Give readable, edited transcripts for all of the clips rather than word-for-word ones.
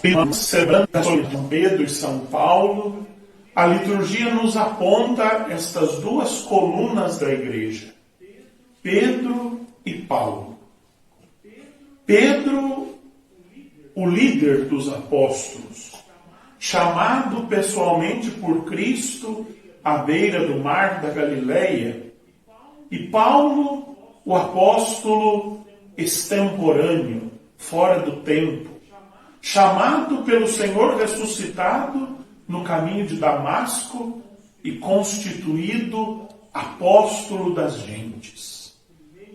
Celebrando São Pedro e São Paulo, a liturgia nos aponta estas duas colunas da igreja, Pedro e Paulo. Pedro, o líder dos apóstolos, chamado pessoalmente por Cristo à beira do mar da Galileia, e Paulo, o apóstolo extemporâneo, fora do tempo, chamado pelo Senhor ressuscitado no caminho de Damasco e constituído apóstolo das gentes.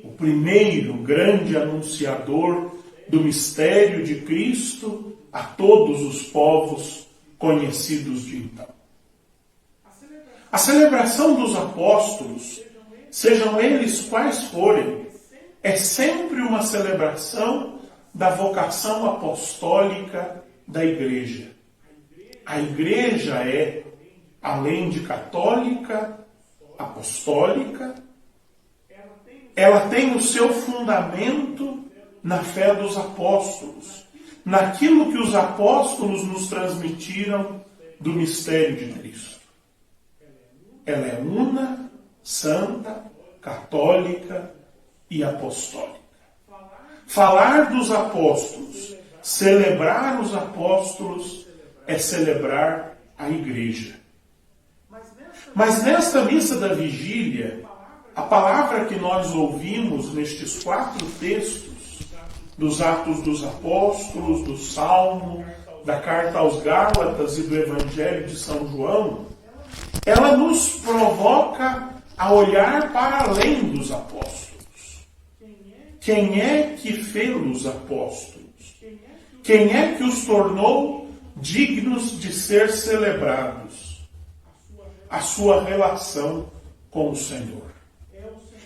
O primeiro grande anunciador do mistério de Cristo a todos os povos conhecidos de então. A celebração dos apóstolos, sejam eles quais forem, é sempre uma celebração da vocação apostólica da igreja. A igreja é, além de católica, apostólica, ela tem o seu fundamento na fé dos apóstolos, naquilo que os apóstolos nos transmitiram do mistério de Cristo. Ela é una, santa, católica e apostólica. Falar dos apóstolos, celebrar os apóstolos, é celebrar a igreja. Mas nesta missa da vigília, a palavra que nós ouvimos nestes 4 textos, dos Atos dos Apóstolos, do Salmo, da Carta aos Gálatas e do Evangelho de São João, ela nos provoca a olhar para além dos apóstolos. Quem é que fez-los apóstolos? Quem é que os tornou dignos de ser celebrados? A sua relação com o Senhor.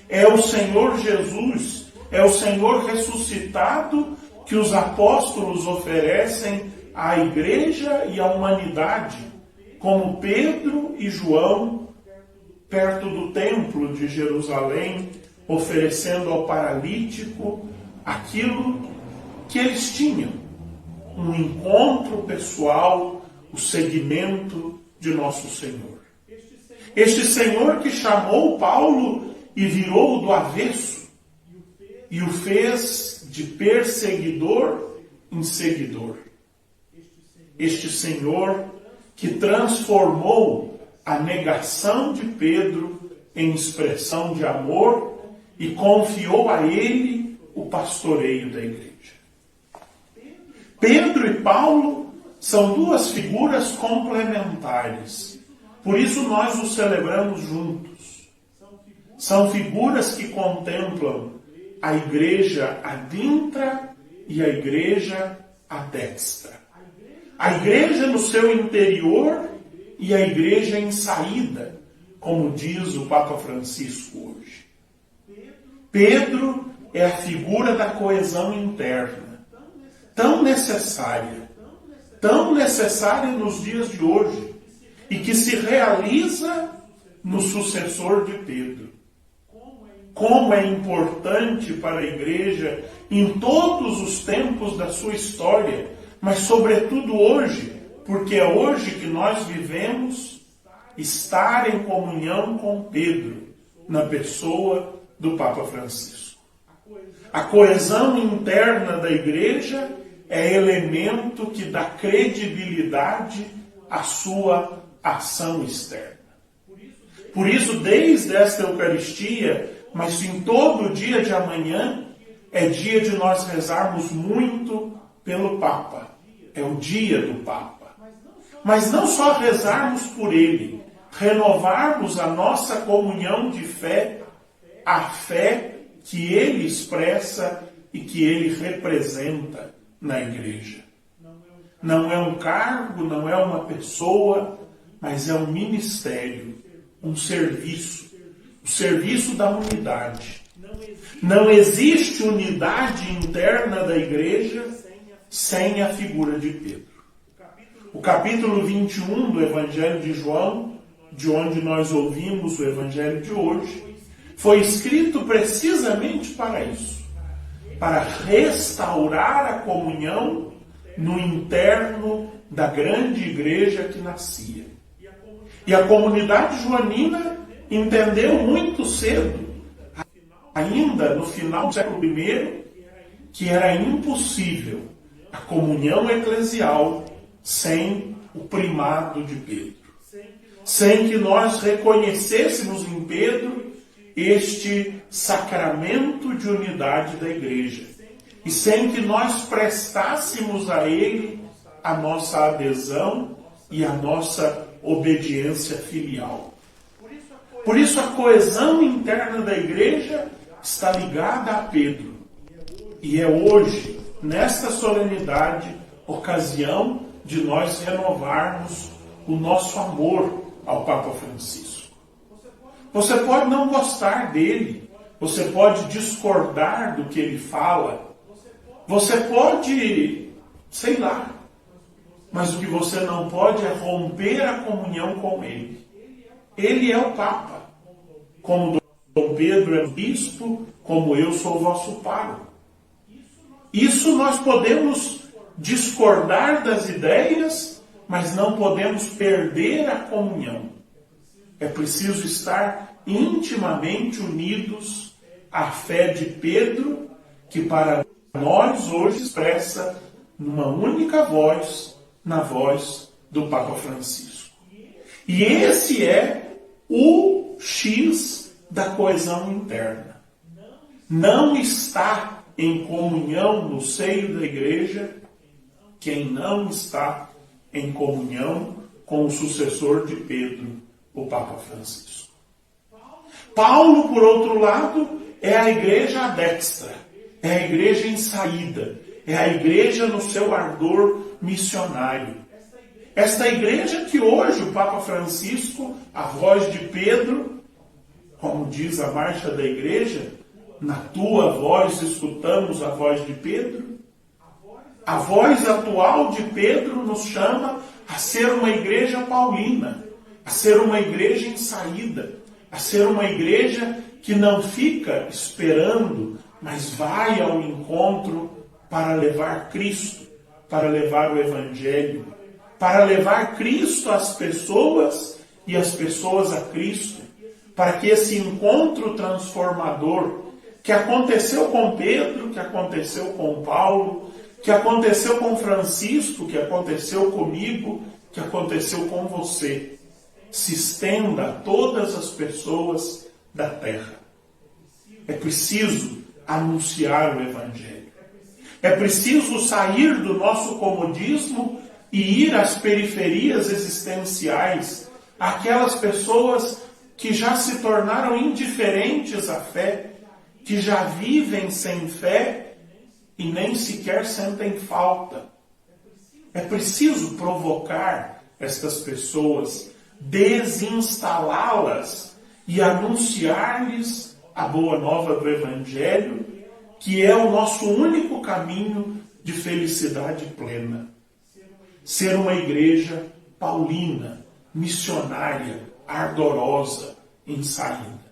É o Senhor Jesus, é o Senhor ressuscitado que os apóstolos oferecem à igreja e à humanidade, como Pedro e João, perto do templo de Jerusalém, oferecendo ao paralítico aquilo que eles tinham, um encontro pessoal, o seguimento de nosso Senhor. Este Senhor que chamou Paulo e virou-o do avesso e o fez de perseguidor em seguidor. Este Senhor que transformou a negação de Pedro em expressão de amor e confiou a ele o pastoreio da igreja. Pedro e Paulo são duas figuras complementares. Por isso nós os celebramos juntos. São figuras que contemplam a igreja adintra e a igreja adextra. A igreja no seu interior e a igreja em saída, como diz o Papa Francisco hoje. Pedro é a figura da coesão interna, tão necessária nos dias de hoje, e que se realiza no sucessor de Pedro. Como é importante para a igreja, em todos os tempos da sua história, mas sobretudo hoje, porque é hoje que nós vivemos, estar em comunhão com Pedro, na pessoa do Papa Francisco. A coesão interna da igreja é elemento que dá credibilidade à sua ação externa. Por isso, desde esta Eucaristia, mas em todo o dia de amanhã, é dia de nós rezarmos muito pelo Papa. É o dia do Papa. Mas não só rezarmos por ele, renovarmos a nossa comunhão de fé, a fé que ele expressa e que ele representa na igreja. Não é um cargo, não é uma pessoa, mas é um ministério, um serviço, o serviço da unidade. Não existe unidade interna da igreja sem a figura de Pedro. O capítulo 21 do Evangelho de João, de onde nós ouvimos o Evangelho de hoje, foi escrito precisamente para isso, para restaurar a comunhão no interno da grande igreja que nascia. E a comunidade joanina entendeu muito cedo, ainda no final do século I, que era impossível a comunhão eclesial sem o primado de Pedro. Sem que nós reconhecêssemos em Pedro este sacramento de unidade da igreja. E sem que nós prestássemos a ele a nossa adesão e a nossa obediência filial. Por isso a coesão interna da igreja está ligada a Pedro. E é hoje, nesta solenidade, ocasião de nós renovarmos o nosso amor ao Papa Francisco. Você pode não gostar dele, você pode discordar do que ele fala, você pode, sei lá, mas o que você não pode é romper a comunhão com ele. Ele é o Papa, como Dom Pedro é o bispo, como eu sou o vosso pároco. Isso nós podemos discordar das ideias, mas não podemos perder a comunhão. É preciso estar intimamente unidos à fé de Pedro, que para nós hoje expressa numa única voz, na voz do Papa Francisco. E esse é o X da coesão interna. Não está em comunhão no seio da igreja quem não está em comunhão com o sucessor de Pedro, o Papa Francisco. Paulo, por outro lado, é a igreja à destra, é a igreja em saída, é a igreja no seu ardor missionário. Esta igreja que hoje o Papa Francisco, a voz de Pedro, como diz a marcha da igreja, na tua voz escutamos a voz de Pedro. A voz atual de Pedro nos chama a ser uma igreja paulina, a ser uma igreja em saída, a ser uma igreja que não fica esperando, mas vai ao encontro para levar Cristo, para levar o Evangelho, para levar Cristo às pessoas e as pessoas a Cristo, para que esse encontro transformador que aconteceu com Pedro, que aconteceu com Paulo, que aconteceu com Francisco, que aconteceu comigo, que aconteceu com você, se estenda a todas as pessoas da terra. É preciso anunciar o Evangelho. É preciso sair do nosso comodismo e ir às periferias existenciais, aquelas pessoas que já se tornaram indiferentes à fé, que já vivem sem fé e nem sequer sentem falta. É preciso provocar estas pessoas, desinstalá-las e anunciar-lhes a boa nova do Evangelho, que é o nosso único caminho de felicidade plena. Ser uma igreja paulina, missionária, ardorosa, em saída.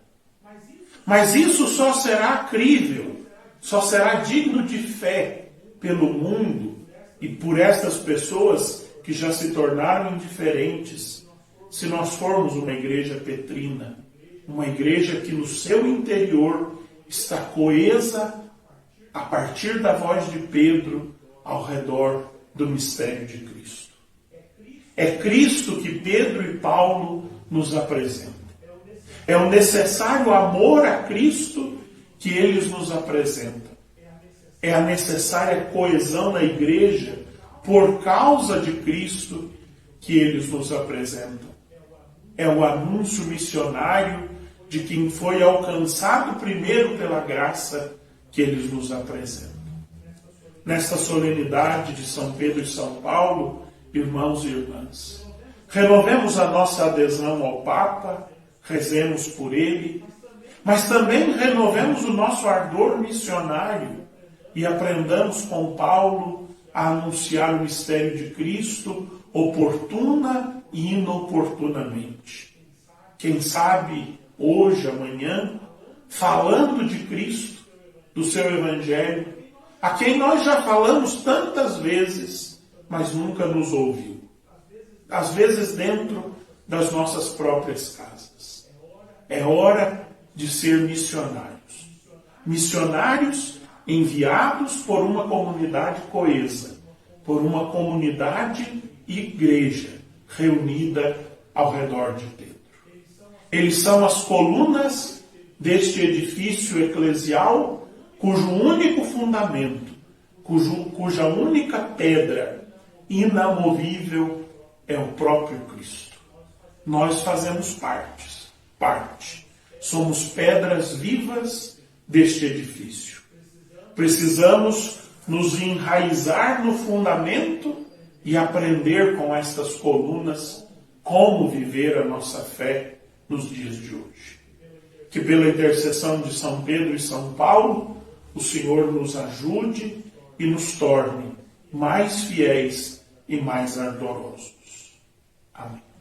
Mas isso só será crível, só será digno de fé pelo mundo e por estas pessoas que já se tornaram indiferentes, se nós formos uma igreja petrina, uma igreja que no seu interior está coesa a partir da voz de Pedro ao redor do mistério de Cristo. É Cristo que Pedro e Paulo nos apresentam. É o necessário amor a Cristo que eles nos apresentam. É a necessária coesão na igreja por causa de Cristo que eles nos apresentam. É o anúncio missionário de quem foi alcançado primeiro pela graça que eles nos apresentam. Nesta solenidade de São Pedro e São Paulo, irmãos e irmãs, renovemos a nossa adesão ao Papa, rezemos por ele, mas também renovemos o nosso ardor missionário e aprendamos com Paulo a anunciar o mistério de Cristo oportuna e inoportunamente. Quem sabe hoje, amanhã, falando de Cristo, do seu Evangelho, a quem nós já falamos tantas vezes, mas nunca nos ouviu. Às vezes dentro das nossas próprias casas. É hora de ser missionários. Missionários enviados por uma comunidade coesa, por uma comunidade igreja reunida ao redor de Pedro. Eles são as colunas deste edifício eclesial, cujo único fundamento, cuja única pedra inamovível é o próprio Cristo. Nós fazemos parte. Somos pedras vivas deste edifício. Precisamos nos enraizar no fundamento e aprender com estas colunas como viver a nossa fé nos dias de hoje. Que pela intercessão de São Pedro e São Paulo, o Senhor nos ajude e nos torne mais fiéis e mais ardorosos. Amém.